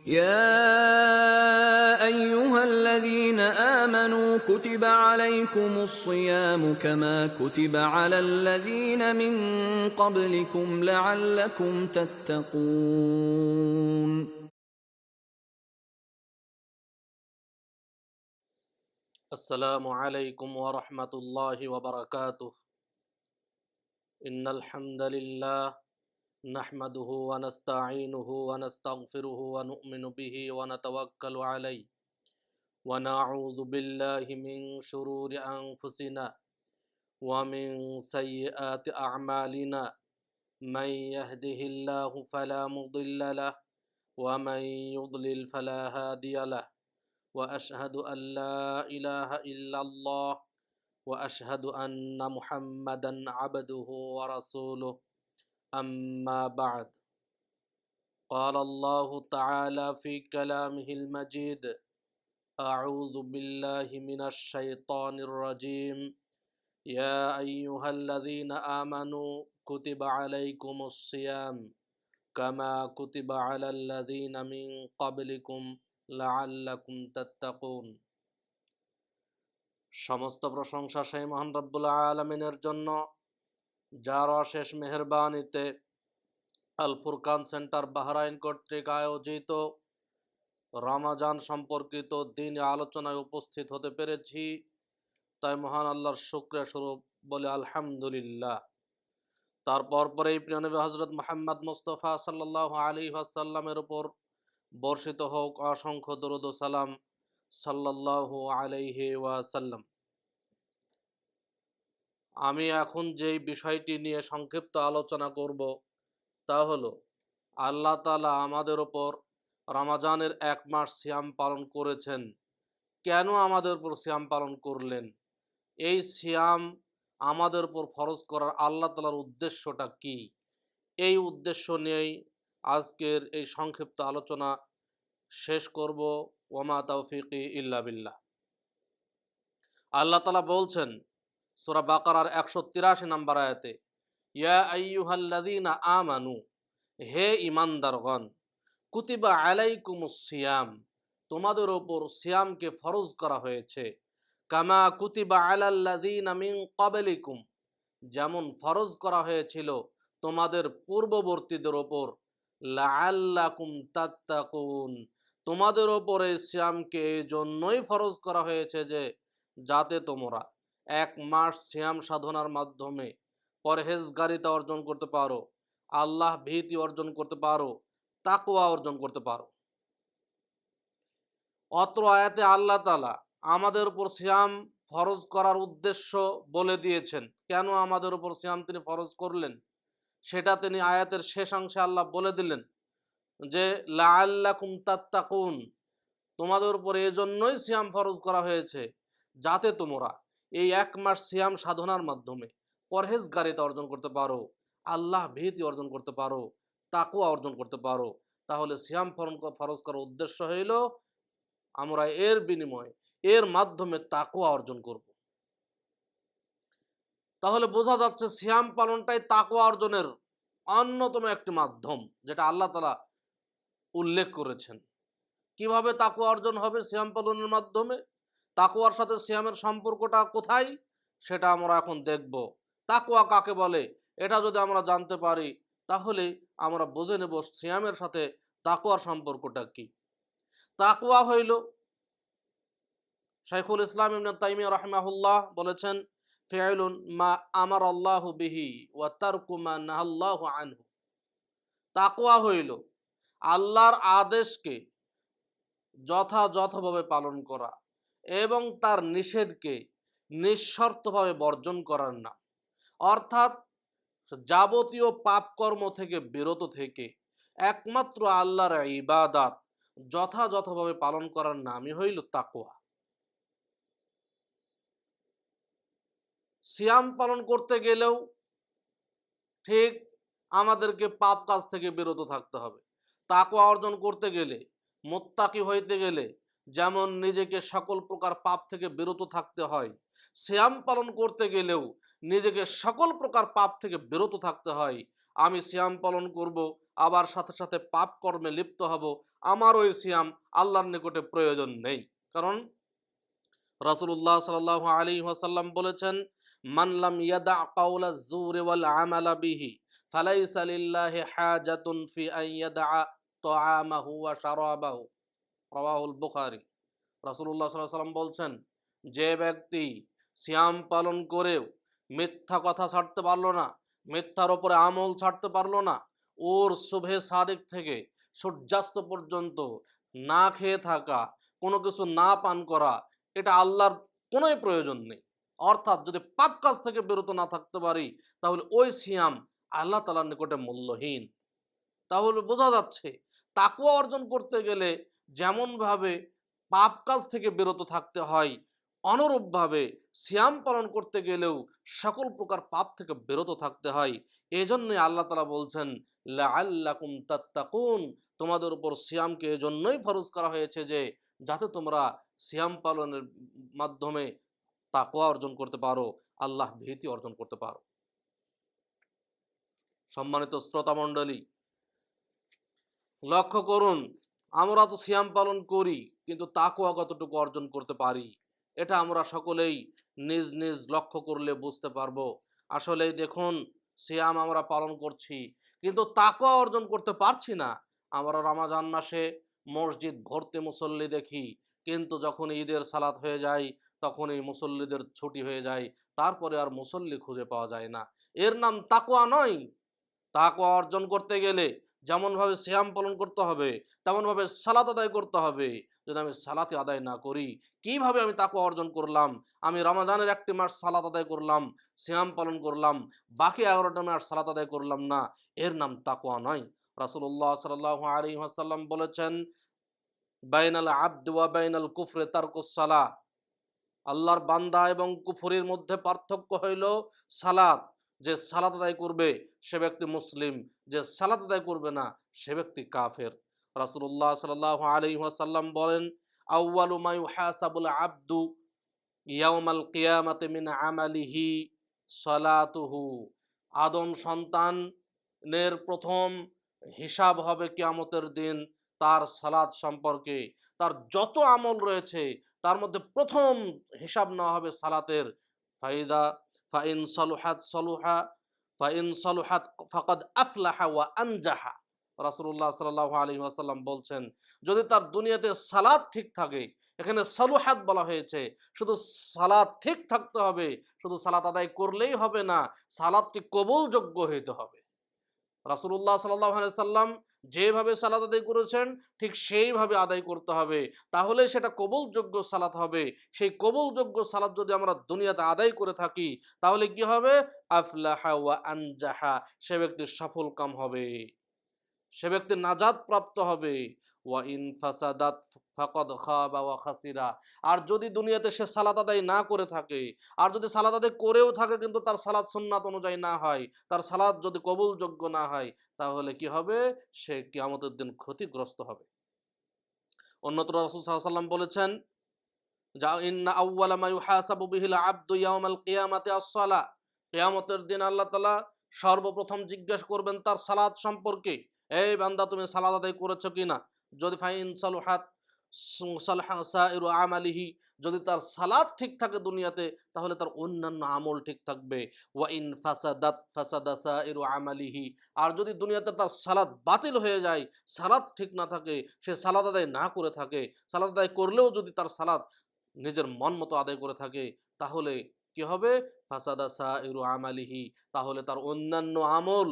يا أيها الذين آمنوا كتب عليكم الصيام كما كتب على الذين من قبلكم لعلكم تتقون السلام عليكم ورحمة الله وبركاته إن الحمد لله نحمده ونستعينه ونستغفره ونؤمن به ونتوكل عليه ونعوذ بالله من شرور أنفسنا ومن سيئات أعمالنا من يهده الله فلا مضل له ومن يضلل فلا هادي له وأشهد أن لا إله إلا الله وأشهد أن محمدا عبده ورسوله أما بعد قال الله تعالى في كلامه المجيد أعوذ بالله من الشيطان الرجيم يا أيها الذين آمنوا كتب عليكم الصيام كما كتب على الذين من قبلكم لعلكم تتقون সমস্ত প্রশংসা সেই মহান রব্বুল আলামিনের জন্য, যার অশেষ মেহেরবানিতে আল ফুরকান সেন্টার বাহরাইন কর্তৃক আয়োজিত রমাজান সম্পর্কিত দিনে আলোচনায় উপস্থিত হতে পেরেছি। তাই মহান আল্লাহর শুকরিয়া স্বরূপ বলে আলহামদুলিল্লাহ। তারপর পরেই প্রিয় নবী হযরত মুহাম্মদ মুস্তাফা সাল্লাল্লাহু আলাইহি ওয়াসাল্লামের উপর বর্ষিত হোক অসংখ্য দরুদ ও সালাম সাল্লাল্লাহু আলাইহি ওয়াসাল্লাম। আমি এখন যেই বিষয়টি নিয়ে সংক্ষিপ্ত আলোচনা করব তা হলো, আল্লাহ তাআলা আমাদের উপর রমাজানের 1 মাস সিয়াম পালন করেছেন। কেন আমাদের উপর সিয়াম পালন করলেন? এই সিয়াম আমাদের উপর ফরজ করার আল্লাহ তাআলার উদ্দেশ্যটা কি? এই উদ্দেশ্য নিয়েই আজকের এই সংক্ষিপ্ত আলোচনা শেষ করব। ওয়ামা তাওফিকি ইল্লা বিল্লাহ। আল্লাহ তাআলা বলছেন সূরা বাকারার 183 নম্বর আয়াতে, ইয়া আইয়ুহাল্লাযীনা আমানু, হে ঈমানদারগণ, কুতিবা আলাইকুমুস সিয়াম, তোমাদের উপর সিয়ামকে ফরজ করা হয়েছে, কামা কুতিবা আলাল্লাযীনা মিন ক্বাবলিকুম, যেমন ফরজ করা হয়েছিল তোমাদের পূর্ববর্তীদের উপর, লাআল্লাকুম তাত্তাকুন, তোমাদের উপর এই সিয়ামকে এই জন্যই ফরজ করা হয়েছে যে যাতে তোমরা 1 মাস সিয়াম সাধনার মাধ্যমে পরহেজগারিতা অর্জন করতে পারো, আল্লাহ ভীতি অর্জন করতে পারো, তাকওয়া অর্জন করতে পারো। অত্র আয়াতে আল্লাহ তাআলা আমাদের উপর সিয়াম ফরজ করার উদ্দেশ্য বলে দিয়েছেন। কেন আমাদের উপর সিয়াম তিনি ফরজ করলেন সেটা তিনি আয়াতের শেষ অংশে আল্লাহ বলে দিলেন যে লাআল্লাকুম তাত্তাকুন, তোমাদের উপর এই জন্যই সিয়াম ফরজ করা হয়েছে যাতে তোমরা এই 1 মাস সিয়াম সাধনার মাধ্যমে পরহেজগারিতা অর্জন করতে পারো, আল্লাহ ভীতি অর্জন করতে পারো, তাকওয়া অর্জন করতে পারো। তাহলে সিয়াম ফরজ করার উদ্দেশ্য হইল আমরা এর বিনিময়ে, এর মাধ্যমে তাকওয়া অর্জন করব। তাহলে বোঝা যাচ্ছে সিয়াম পালনটাই তাকওয়া অর্জনের অন্যতম একটি মাধ্যম, যেটা আল্লাহ তাআলা উল্লেখ করেছেন। কিভাবে তাকওয়া অর্জন হবে সিয়াম পালনের মাধ্যমে? তাকওয়ার সাথে সিয়ামের সম্পর্কটা কোথায় সেটা আমরা এখন দেখব। তাকওয়া কাকে বলে এটা যদি আমরা জানতে পারি তাহলে আমরা বুঝে নেব সিয়ামের সাথে তাকওয়ার সম্পর্কটা কি। তাকওয়া হইল, শাইখুল ইসলাম ইবনে তাইমিয়া রাহিমাহুল্লাহ বলেছেন, ফি'লুন মা আমারাল্লাহু বিহি ওয়া তারকু মা নাহাল্লাহু আনহু। তাকওয়া হইল আল্লাহর আদেশকে যথাযথভাবে পালন করা এবং তার নিষেধকে নিঃশর্তভাবে বর্জন করার নাম। অর্থাৎ যাবতীয় পাপকর্ম থেকে বিরত থেকে একমাত্র আল্লাহর ইবাদত যথাযথভাবে পালন করার নামই হইল তাকওয়া। সিয়াম পালন করতে গেলেও ঠিক আমাদেরকে পাপ কাজ থেকে বিরত থাকতে হবে। তাকওয়া অর্জন করতে গেলে, মুত্তাকি হইতে গেলে যেমন নিজেকে সকল প্রকার পাপ থেকে বিরত থাকতে হয়, সিয়াম পালন করতে গেলেও নিজেকে সকল প্রকার পাপ থেকে বিরত থাকতে হয়। আমি সিয়াম পালন করব, আবার সাথে সাথে পাপ কর্মে লিপ্ত হব, আমার ওই সিয়াম আল্লাহর নিকটে প্রয়োজন নেই। কারণ রাসূলুল্লাহ সাল্লাল্লাহু আলাইহি ওয়াসাল্লাম বলেছেন, মান লাম ইয়াদা কাওলা যুরি ওয়াল আমালা বিহি ফালাইসা লিল্লাহি হাজাতুন ফি আন ইয়াদা তাআমাহু ওয়া শারাবাহু, রাওয়াহুল বুখারী। রাসূলুল্লাহ সাল্লাল্লাহু আলাইহি ওয়াসাল্লাম বলছেন, যে ব্যক্তি সিয়াম পালন করেও মিথ্যা কথা ছাড়তে পারলো না, মিথ্যার উপরে আমল ছাড়তে পারলো না, ওর শুভে সাদিক থেকে সূর্যাস্ত পর্যন্ত না খেয়ে থাকা, কোনো কিছু না পান করা, এটা আল্লাহর কোনোই প্রয়োজন নেই। অর্থাৎ যদি পাপ কাজ থেকে বিরত না থাকতে পারি, তাহলে ওই সিয়াম আল্লাহ তাআলার নিকটে মূল্যহীন। তাহলে বোঝা যাচ্ছে তাকওয়া অর্জন করতে গেলে যেমনভাবে পাপ কাজ থেকে বিরত থাকতে হয়, অনুরূপভাবে সিয়াম পালন করতে গেলেও সকল প্রকার পাপ থেকে বিরত থাকতে হয়। এজন্যই আল্লাহ তাআলা বলছেন, লাআল্লাকুম তাত্তাকুন, তোমাদের উপর সিয়ামকে এজন্যই ফরজ করা হয়েছে যে যাতে তোমরা সিয়াম পালনের মাধ্যমে তাকওয়া অর্জন করতে পারো, আল্লাহ ভীতি অর্জন করতে পারো। সম্মানিত শ্রোতা মণ্ডলী, লক্ষ্য করুন, আমরা তো সিয়াম পালন করি, কিন্তু তাকওয়া কতটুকু অর্জন করতে পারি এটা আমরা সকলেই নিজ নিজ লক্ষ্য করলে বুঝতে পারবো। আসলেই দেখুন, সিয়াম আমরা পালন করছি কিন্তু তাকওয়া অর্জন করতে পারছি না। আমরা রমাজান মাসে মসজিদ ভর্তি মুসল্লি দেখি, কিন্তু যখন ঈদের সালাত হয়ে যায় তখন এই মুসল্লিদের ছুটি হয়ে যায়, তারপরে আর মুসল্লি খুঁজে পাওয়া যায় না। এর নাম তাকওয়া নয়। তাকওয়া অর্জন করতে গেলে যেমনভাবে সিয়াম পালন করতে হবে, তেমনভাবে সালাত আদায় করতে হবে। যদি আমি সালাতে আদায় না করি, কিভাবে আমি তাকওয়া অর্জন করলাম? আমি রমাজানের একটি মাস সালাত আদায় করলাম, সিয়াম পালন করলাম, বাকি 11টা মাস সালাত আদায় করলাম না, এর নাম তাকওয়া নয়। রাসূলুল্লাহ সাল্লাল্লাহু আলাইহি ওয়াসাল্লাম বলেছেন, বাইনাল আবদি ওয়া বাইনাল কুফরি তারকুস সালাহ, আল্লাহর বান্দা এবং কুফরির মধ্যে পার্থক্য হইল সালাত। যে সালাত আদায় করবে সে ব্যক্তি মুসলিম, যে সালাত আদায় করবে না সে ব্যক্তি কাফের। রাসূলুল্লাহ সাল্লাল্লাহু আলাইহি ওয়াসাল্লাম বলেন, আউয়ালু মা ইউহাসাবুল আবদু ইয়াউমাল কিয়ামাতি মিন আমালিহি সালাতুহু, আদম সন্তানের প্রথম হিসাব হবে কিয়ামতের দিন তার সালাত সম্পর্কে। তার যত আমল রয়েছে তার মধ্যে প্রথম হিসাব নেওয়া হবে সালাতের। ফাইদা ফাইন সলুহাত সলুহা ফাইন সলুহাত ফাকাদ আফলাহা ওয়া আনজাহা। রাসূলুল্লাহ সাল্লাল্লাহু আলাইহি ওয়াসাল্লাম বলছেন, যদি তার দুনিয়াতে সালাত ঠিক থাকে, এখানে সলুহাত বলা হয়েছে, শুধু সালাত ঠিক থাকতে হবে, শুধু সালাত আদায় করলেই হবে না, সালাতটি কবুলযোগ্য হইতে হবে। রাসূলুল্লাহ সাল্লাল্লাহু আলাইহি সাল্লাম যেভাবে সালাত আদায় করেছেন ঠিক সেইভাবে আদায় করতে হবে, তাহলে সেটা কবুলযোগ্য সালাত হবে। সেই কবুলযোগ্য সালাত যদি আমরা দুনিয়াতে আদায় করে থাকি, তাহলে কি হবে? আফলাহা ওয়া আনজাহা, সে ব্যক্তি সফল কাম হবে, সে ব্যক্তি নাজাত প্রাপ্ত হবে। ওয়া ইন ফাসাদাত ফাকাদ খাবা ওয়া খাসিরা, আর যদি দুনিয়াতে সে সালাত আদায় না করে থাকে, আর যদি সালাত আদায় করেও থাকে কিন্তু তার সালাত সুন্নাত অনুযায়ী না হয়, তার সালাত যদি কবুলযোগ্য না হয়, তাহলে কি হবে? সে কিয়ামতের দিন ক্ষতিগ্রস্ত হবে। অন্যত্র রাসূল সাল্লাল্লাহু আলাইহি ওয়াসাল্লাম বলেছেন, যা ইন্না আউওয়ালা মা ইউহাসাবু বিহিল আবদু ইয়াউমাল কিয়ামাতি আস-সালাহ, কিয়ামতের দিন আল্লাহ তাআলা সর্বপ্রথম জিজ্ঞেস করবেন তার সালাত সম্পর্কে। এই বান্দা, তুমি সালাত আদায় করেছো কিনা? যদি ফাইন সালুহাত সালহা সাইরু আমালিহি, যদি তার সালাত ঠিক থাকে দুনিয়াতে, তাহলে তার অন্যান্য আমল ঠিক থাকবে। ওয়া ইন ফাসাদাত ফাসাদা সাইরু আমালিহি, আর যদি দুনিয়াতে তার সালাত বাতিল হয়ে যায়, সালাত ঠিক না থাকে, সে সালাত আদায় না করে থাকে, সালাত আদায় করলেও যদি তার সালাত নিজের মন মতো আদায় করে থাকে, তাহলে কি হবে? ফাসাদা সাইরু আমালিহি, তাহলে তার অন্যান্য আমল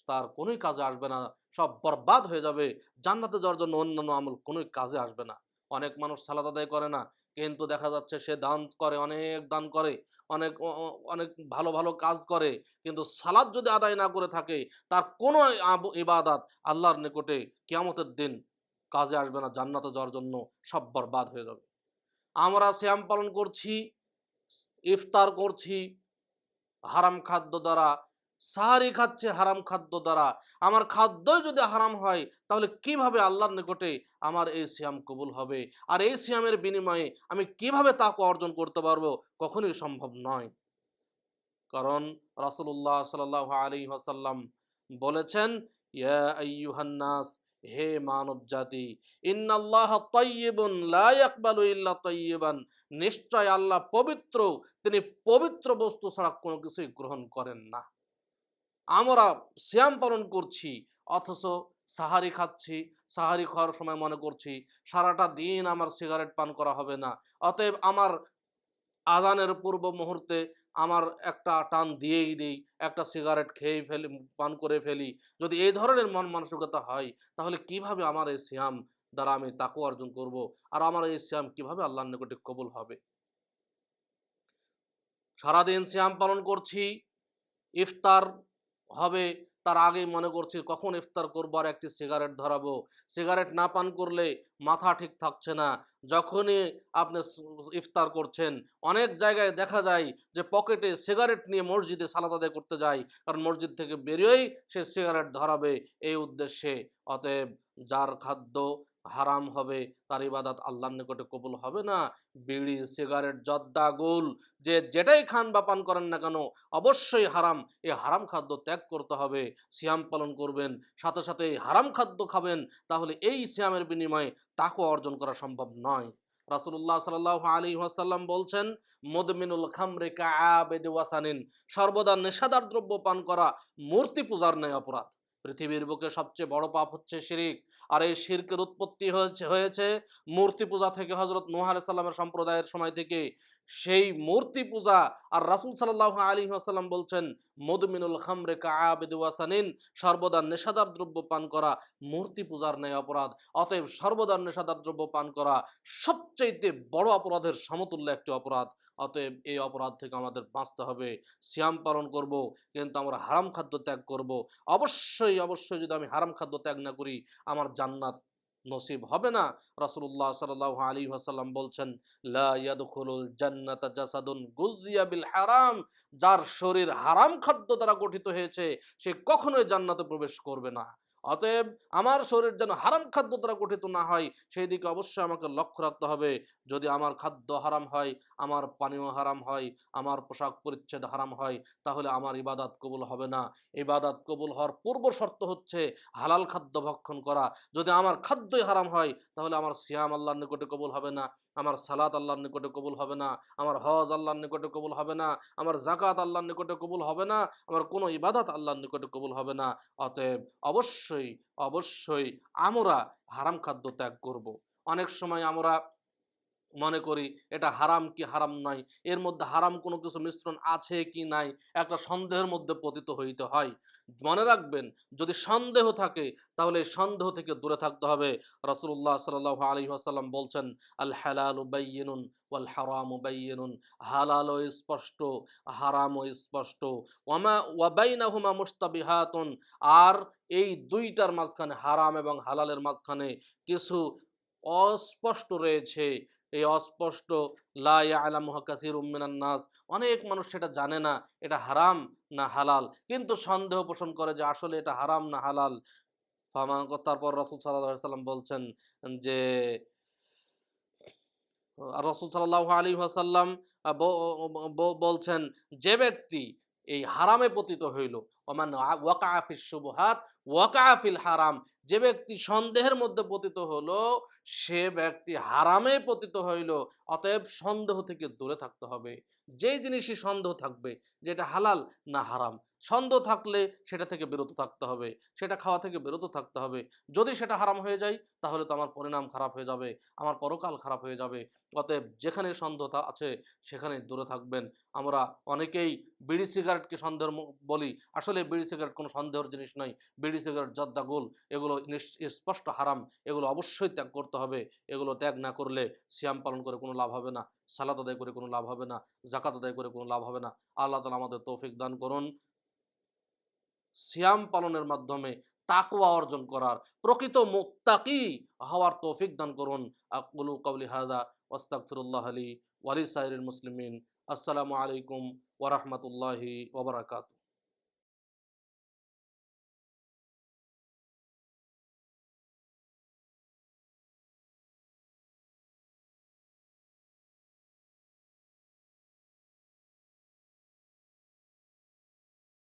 তার কোনোই কাজে আসবে না, সব বরবাদ হয়ে যাবে। জান্নাতে যাওয়ার জন্য অন্যান্য আমল কোনোই কাজে আসবে না। অনেক মানুষ সালাত আদায় করে না, কিন্তু দেখা যাচ্ছে সে দান করে, অনেক দান করে, অনেক অনেক ভালো ভালো কাজ করে, কিন্তু সালাত যদি আদায় না করে থাকে, তার কোনো ইবাদত আল্লাহর নিকটে কিয়ামতের দিন কাজে আসবে না, জান্নাতে যাওয়ার জন্য সব বরবাদ হয়ে যাবে। আমরা সিয়াম পালন করছি, ইফতার করছি হারাম খাদ্য দ্বারা, সাহারি খাচ্ছে হারাম খাদ্য দ্বারা। আমার খাদ্যই যদি হারাম হয়, তাহলে কিভাবে আল্লাহর নিকটে আমার এই সিয়াম কবুল হবে? আর এই সিয়ামের বিনিময়ে আমি কিভাবে তাকওয়া অর্জন করতে পারবো? কখনোই সম্ভব নয়। কারণ রাসূলুল্লাহ সাল্লাল্লাহু আলাইহি ওয়াসাল্লাম বলেছেন, ইয়া আইয়ুহান নাস হে মানব জাতি, ইন্নাল্লাহা তাইয়্যিবুন লা ইয়াকবালু ইল্লা তাইয়্যিবান, নিশ্চয় আল্লাহ পবিত্র, তিনি পবিত্র বস্তু ছাড়া কোনো কিছুই গ্রহণ করেন না। আমরা সিয়াম পালন করছি অথচ সাহারি খাচ্ছি, সাহারি খাওয়ার সময় মনে করছি সারাটা দিন আমার সিগারেট পান করা হবে না, অতএব আমার আজানের পূর্ব মুহূর্তে আমার একটা টান দিয়েই দিই, একটা সিগারেট খেয়ে ফেলি, পান করে ফেলি। যদি এই ধরনের মন মানসিকতা হয়, তাহলে কিভাবে আমার এই সিয়াম দ্বারা আমি তাকওয়া অর্জন করব, আর আমার এই সিয়াম কিভাবে আল্লাহর নিকটে কবুল হবে? সারাদিন সিয়াম পালন করছি, ইফতার হবে তার আগেই মনে করছি কখন ইফতার করবো আর একটি সিগারেট ধরাবো। সিগারেট না পান করলে মাথা ঠিক থাকছে না। যখনই আপনি ইফতার করছেন, অনেক জায়গায় দেখা যায় যে পকেটে সিগারেট নিয়ে মসজিদে সালাত আদায় করতে যায়, কারণ মসজিদ থেকে বেরিয়েই সে সিগারেট ধরাবে এই উদ্দেশ্যে। অতএব যার খাদ্য হারাম হবে তার ইবাদত আল্লাহর নিকটে কবুল হবে না। বিড়ি, সিগারেট, জর্দা, গোল, যে যেটাই খান বা পান করেন না কেন, অবশ্যই হারাম। এই হারাম খাদ্য ত্যাগ করতে হবে। সিয়াম পালন করবেন, সাথে সাথে হারাম খাদ্য খাবেন, তাহলে এই সিয়ামের বিনিময়ে তাকওয়া অর্জন করা সম্ভব নয়। রাসূলুল্লাহ সাল্লাল্লাহু আলাইহি ওয়াসাল্লাম বলছেন, মুদমিনুল খামরি কাআবিদি ওয়াসানিন, সর্বদা নেশাদার দ্রব্য পান করা মূর্তি পূজার ন্যায় অপরাধ। পৃথিবীর বুকে সবচেয়ে বড় পাপ হচ্ছে শিরক, আর এই শিরকের উৎপত্তি হয়েছে মূর্তি পূজা থেকে। হযরত নূহ আলাইহিস সালামের সম্প্রদায়ের সময় থেকে সেই মূর্তি পূজা। আর রাসূল সাল্লাল্লাহু আলাইহি ওয়াসাল্লাম বলছেন, মুদমিনুল খামরি কাআবিদি ওয়াসানিন, সর্বদা নেশাদার দ্রব্য পান করা মূর্তি পূজার ন্যায় অপরাধ। অতএব সর্বদা নেশাদার দ্রব্য পান করা সবচাইতে বড় অপরাধের সমতুল্য একটি অপরাধ। অতএব এই অপরাধ থেকে আমাদের বাঁচতে হবে। সিয়াম পালন করব, কিন্তু আমরা হারাম খাদ্য ত্যাগ করব। অবশ্যই অবশ্যই যদি আমি হারাম খাদ্য ত্যাগ না করি, আমার জান্নাত নসিব হবে না। রাসূলুল্লাহ সাল্লাল্লাহু আলাইহি ওয়াসাল্লাম বলছেন, লা ইয়াদখুলুল জান্নাতা জাসাদুন গুযিয়া বিল হারাম, যার শরীর হারাম খাদ্য দ্বারা গঠিত হয়েছে সে কখনোই জান্নাতে প্রবেশ করবে না। অতএব আমার শরীর যেন হারাম খাদ্য দ্বারা গঠিত না হয়, সেই দিকে অবশ্যই আমাকে লক্ষ্য রাখতে হবে। যদি আমার খাদ্য হারাম হয়, আমার পানীয় হারাম হয়, আমার পোশাক পরিচ্ছদ হারাম হয়, তাহলে আমার ইবাদত কবুল হবে না। ইবাদত কবুল হওয়ার পূর্ব শর্ত হচ্ছে হালাল খাদ্য ভক্ষণ করা। যদি আমার খাদ্যই হারাম হয়, তাহলে আমার সিয়াম আল্লাহর নিকটে কবুল হবে না, আমার সালাত আল্লাহর নিকটে কবুল হবে না, আমার হজ আল্লাহর নিকটে কবুল হবে না, আমার যাকাত আল্লাহর নিকটে কবুল হবে না, আমার কোনো ইবাদত আল্লাহর নিকটে কবুল হবে না। অতএব অবশ্যই অবশ্যই আমরা হারাম খাদ্য ত্যাগ করব। অনেক সময় আমরা মনে করি এটা হারাম কি হারাম নয়, এর মধ্যে হারাম কোনো কিছু মিশ্রণ আছে কি নাই, একটা সন্দেহের মধ্যে পতিত হইতে হয়। মনে রাখবেন, যদি সন্দেহ থাকে তাহলে এই সন্দেহ থেকে দূরে থাকতে হবে। রাসূলুল্লাহ সাল্লাল্লাহু আলাইহি ওয়াসাল্লাম বলছেন, আল হালালু বায়্যিনুন ওয়াল হারামু বায়্যিনুন, হালালও স্পষ্ট, হারামও স্পষ্ট। ওয়া বাইনাহুমা মুশতাবিহাতুন, আর এই দুইটার মাঝখানে, হারাম এবং হালালের মাঝখানে কিছু অস্পষ্ট রয়েছে। এই অস্পষ্ট, লা ইয়ালামুহা কাসীরুম মিনান নাস, অনেক মানুষ সেটা জানে না এটা হারাম না হালাল, কিন্তু সন্দেহ পোষণ করে যে আসলে এটা হারাম না হালাল। তারপর রাসূল সাল্লাল্লাহু আলাইহি ওয়াসাল্লাম বলছেন যে, রাসূল সাল্লাল্লাহু আলাইহি ওয়াসাল্লাম বলছেন, যে ব্যক্তি এই হারামে পতিত হইল, ওমান ওয়াকা ফিশ শুবহাত ওয়াকা ফিল হারাম, যে ব্যক্তি সন্দেহের মধ্যে পতিত হলো সে ব্যক্তি হারামে পতিত হইল। অতএব সন্দেহ থেকে দূরে থাকতে হবে। যেই জিনিসই সন্দেহ থাকবে যেটা হালাল না হারাম, সন্দেহ থাকলে সেটা থেকে বিরত থাকতে হবে, সেটা খাওয়া থেকে বিরত থাকতে হবে। যদি সেটা হারাম হয়ে যায়, তাহলে তো আমার পরিণাম খারাপ হয়ে যাবে, আমার পরকাল খারাপ হয়ে যাবে। অতএব যেখানে সন্দেহ আছে সেখানে দূরে থাকবেন। আমরা অনেকেই বিড়ি সিগারেটকে সন্দেহের বলি, আসলে বিড়ি সিগারেট কোনো সন্দেহের জিনিস নয়। বিড়ি সিগারেট, জর্দা, গোল, এগুলো স্পষ্ট হারাম, এগুলো অবশ্যই ত্যাগ করতে হবে। এগুলো ত্যাগ না করলে সিয়াম পালন করে কোনো লাভ হবে না, সালাত আদায় করে কোনো লাভ হবে না, যাকাত আদায় করে কোনো লাভ হবে না। আল্লাহ তাআলা আমাদের তৌফিক দান করুন সিয়াম পালনের মাধ্যমে তাকওয়া অর্জন করার, প্রকৃত মুত্তাকি হওয়ার তৌফিক দান করুন। আকুলু কাওলি হাযা ওয়াস্তাগফিরুল্লাহ লি ওয়া লিসাইরিল মুসলিমিন। আসসালামু আলাইকুম ওয়া রাহমাতুল্লাহি ওয়া বারাকাতুহু।